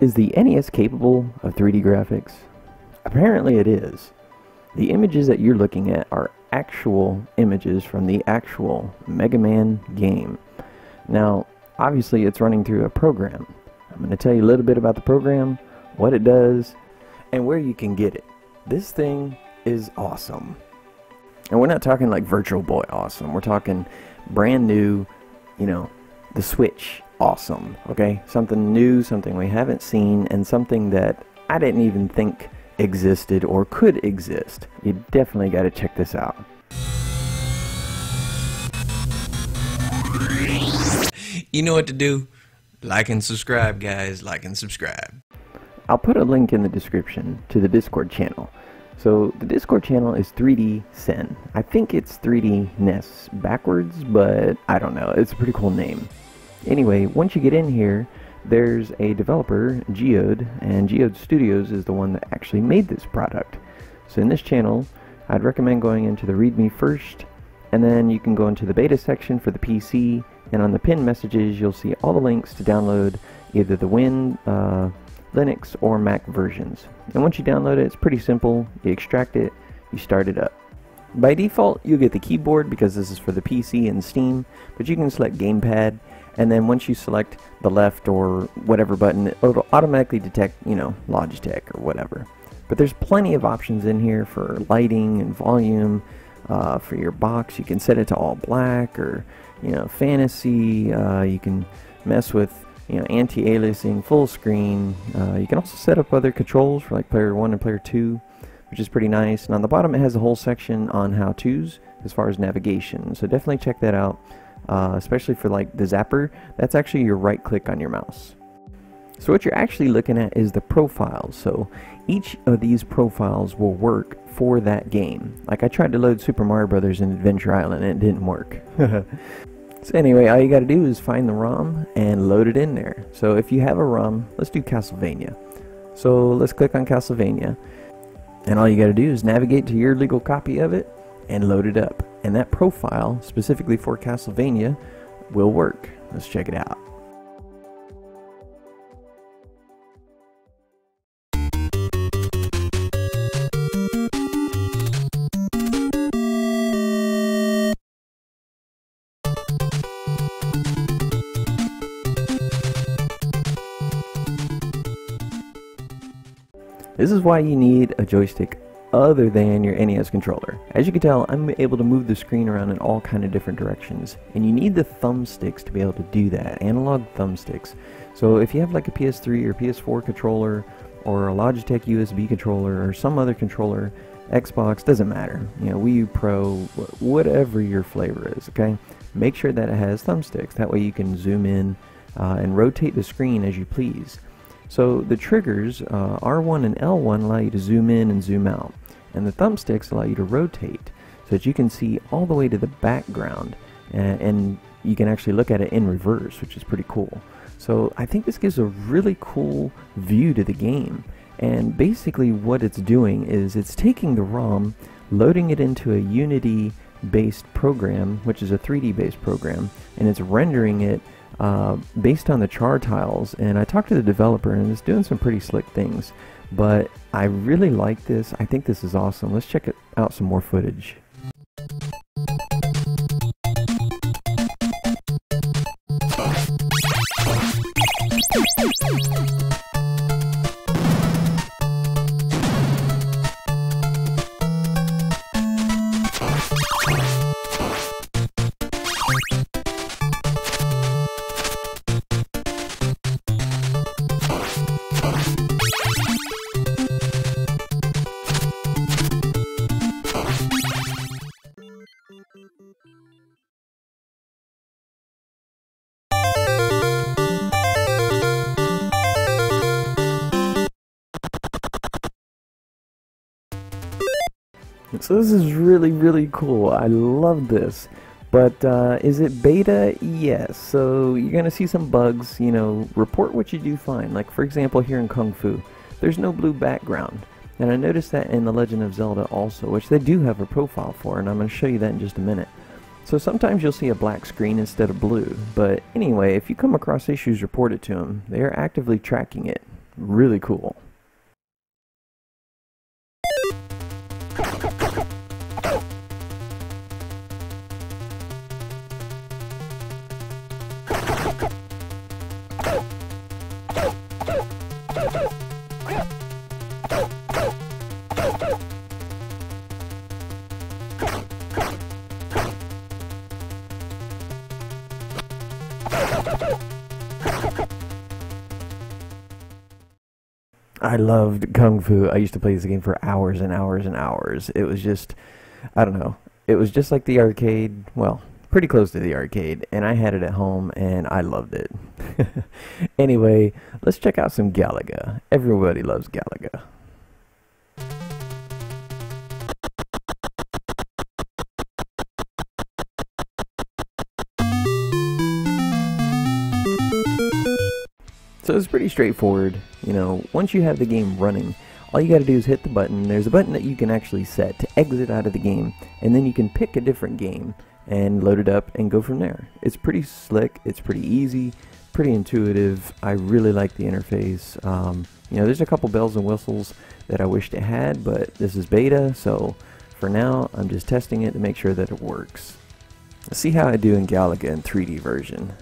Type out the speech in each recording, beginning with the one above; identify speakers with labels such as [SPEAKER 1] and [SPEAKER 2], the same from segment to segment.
[SPEAKER 1] Is the NES capable of 3D graphics? Apparently it is. The images that you're looking at are actual images from the actual MegaMan game. Now, obviously it's running through a program. I'm going to tell you a little bit about the program, what it does, and where you can get it. This thing is awesome. And we're not talking like Virtual Boy awesome. We're talking brand new, the Switch awesome, okay? Something new, something we haven't seen, and something that I didn't even think existed or could exist. You definitely got to check this out.
[SPEAKER 2] You know what to do. Like and subscribe, guys. Like and subscribe.
[SPEAKER 1] I'll put a link in the description to the Discord channel. So the Discord channel is 3D Sen. I think it's 3D NES backwards, but I don't know. It's a pretty cool name. Anyway, once you get in here, there's a developer, Geod, and Geod Studios is the one that actually made this product. So in this channel, I'd recommend going into the README first, and then you can go into the beta section for the PC, and on the pinned messages you'll see all the links to download either the Linux or Mac versions. And once you download it, it's pretty simple. You extract it, you start it up. By default, you'll get the keyboard because this is for the PC and Steam, but you can select gamepad, and then once you select the left or whatever button, it'll automatically detect, Logitech or whatever. But there's plenty of options in here for lighting and volume. For your box, you can set it to all black or, fantasy. You can mess with, anti-aliasing, full screen. You can also set up other controls for like player 1 and player 2, which is pretty nice. And on the bottom it has a whole section on how-tos as far as navigation. So definitely check that out. Especially for like the zapper, that's actually your right click on your mouse. So what you're actually looking at is the profiles. So each of these profiles will work for that game. Like I tried to load Super Mario Brothers in Adventure Island and it didn't work. So anyway, all you got to do is find the ROM and load it in there. So if you have a ROM, let's do Castlevania. So let's click on Castlevania, and all you got to do is navigate to your legal copy of it and load it up. And that profile, specifically for Castlevania, will work. Let's check it out. This is why you need a joystick other than your NES controller. As you can tell, I'm able to move the screen around in all kind of different directions, and you need the thumbsticks to be able to do that, analog thumbsticks. So if you have like a PS3 or PS4 controller or a Logitech USB controller or some other controller, Xbox, doesn't matter, Wii U Pro, whatever your flavor is, okay? Make sure that it has thumbsticks. That way you can zoom in and rotate the screen as you please. So the triggers, R1 and L1, allow you to zoom in and zoom out, and the thumbsticks allow you to rotate so that you can see all the way to the background, and you can actually look at it in reverse, which is pretty cool. So I think this gives a really cool view to the game, and basically what it's doing is it's taking the ROM, loading it into a Unity based program, which is a 3D based program, and it's rendering it based on the char tiles. And I talked to the developer, and it's doing some pretty slick things, but I really like this. I think this is awesome. Let's check out some more footage. So this is really cool. I love this. But is it beta? Yes. So you're going to see some bugs, report what you do find. Like for example here in Kungfu, there's no blue background. And I noticed that in The Legend of Zelda also, which they do have a profile for, and I'm going to show you that in just a minute. So sometimes you'll see a black screen instead of blue. But anyway, if you come across issues, report it to them. They are actively tracking it. really cool. I loved Kungfu. I used to play this game for hours and hours and hours. It was just, I don't know. It was just like the arcade. Well, pretty close to the arcade. And I had it at home and I loved it. Anyway, let's check out some Galaga. Everybody loves Galaga. So it's pretty straightforward. You know, once you have the game running, all you got to do is hit the button. There's a button that you can actually set to exit out of the game, and then you can pick a different game and load it up and go from there. It's pretty slick, it's pretty easy, pretty intuitive. I really like the interface. You know, there's a couple bells and whistles that I wished it had, but this is beta, so for now I'm just testing it to make sure that it works. Let's see how I do in Galaga in 3D version.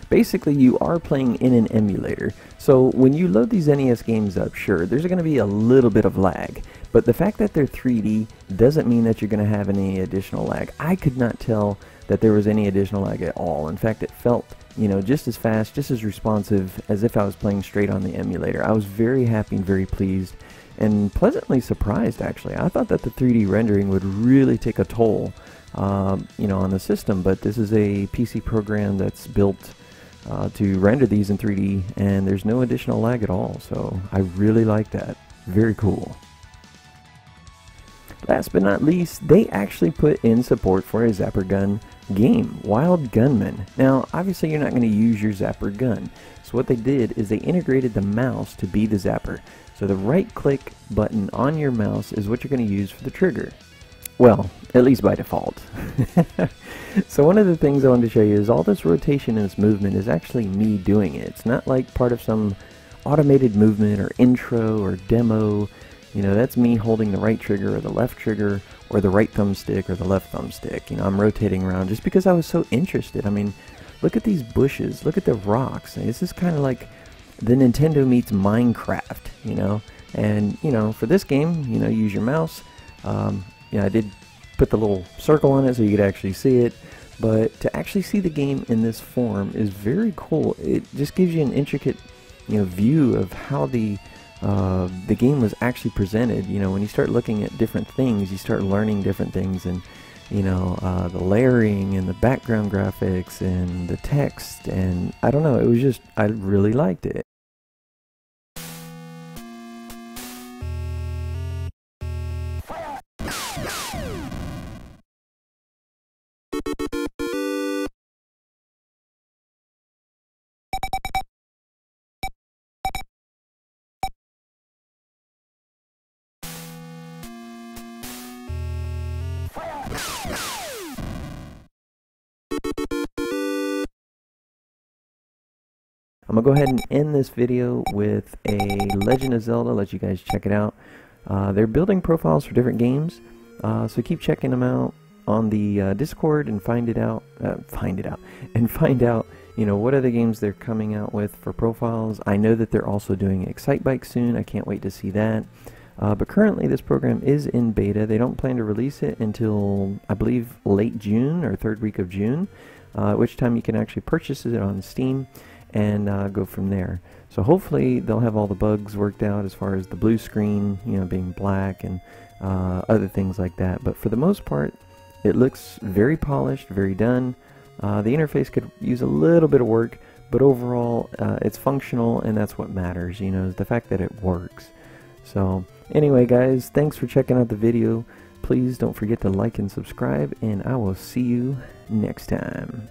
[SPEAKER 1] Basically, you are playing in an emulator, so when you load these NES games up, sure, there's going to be a little bit of lag, but the fact that they're 3D doesn't mean that you're going to have any additional lag. I could not tell that there was any additional lag at all. In fact, it felt, you know, just as fast, just as responsive as if I was playing straight on the emulator. I was very happy and very pleased and pleasantly surprised, actually. I thought that the 3D rendering would really take a toll, you know, on the system, but this is a PC program that's built to render these in 3D, and there's no additional lag at all, so I really like that. Very cool. Last but not least, they actually put in support for a Zapper Gun game, Wild Gunman. Now, obviously you're not going to use your Zapper gun, so what they did is they integrated the mouse to be the Zapper. So the right click button on your mouse is what you're going to use for the trigger. Well, at least by default. So one of the things I wanted to show you is all this rotation and this movement is actually me doing it. It's not like part of some automated movement or intro or demo. You know, that's me holding the right trigger or the left trigger or the right thumbstick or the left thumbstick. You know, I'm rotating around just because I was so interested. I mean, look at these bushes. Look at the rocks. This is kind of like the Nintendo meets Minecraft, you know. And, you know, for this game, you know, use your mouse. You know, I did put the little circle on it so you could actually see it, but to actually see the game in this form is very cool. It just gives you an intricate, you know, view of how the game was actually presented. You know, when you start looking at different things, you start learning different things, and you know, the layering and the background graphics and the text, and I don't know, it was just, I really liked it. I'm going to go ahead and end this video with a Legend of Zelda, let you guys check it out. They're building profiles for different games, so keep checking them out on the Discord and find out, you know, what other games they're coming out with for profiles. I know that they're also doing Excitebike soon. I can't wait to see that. But currently this program is in beta. They don't plan to release it until, I believe, late June or third week of June, at which time you can actually purchase it on Steam and go from there. So hopefully they'll have all the bugs worked out as far as the blue screen, you know, being black and other things like that. But for the most part, it looks very polished, very done. The interface could use a little bit of work, but overall it's functional, and that's what matters, you know, is the fact that it works. So anyway guys, thanks for checking out the video. Please don't forget to like and subscribe, and I will see you next time.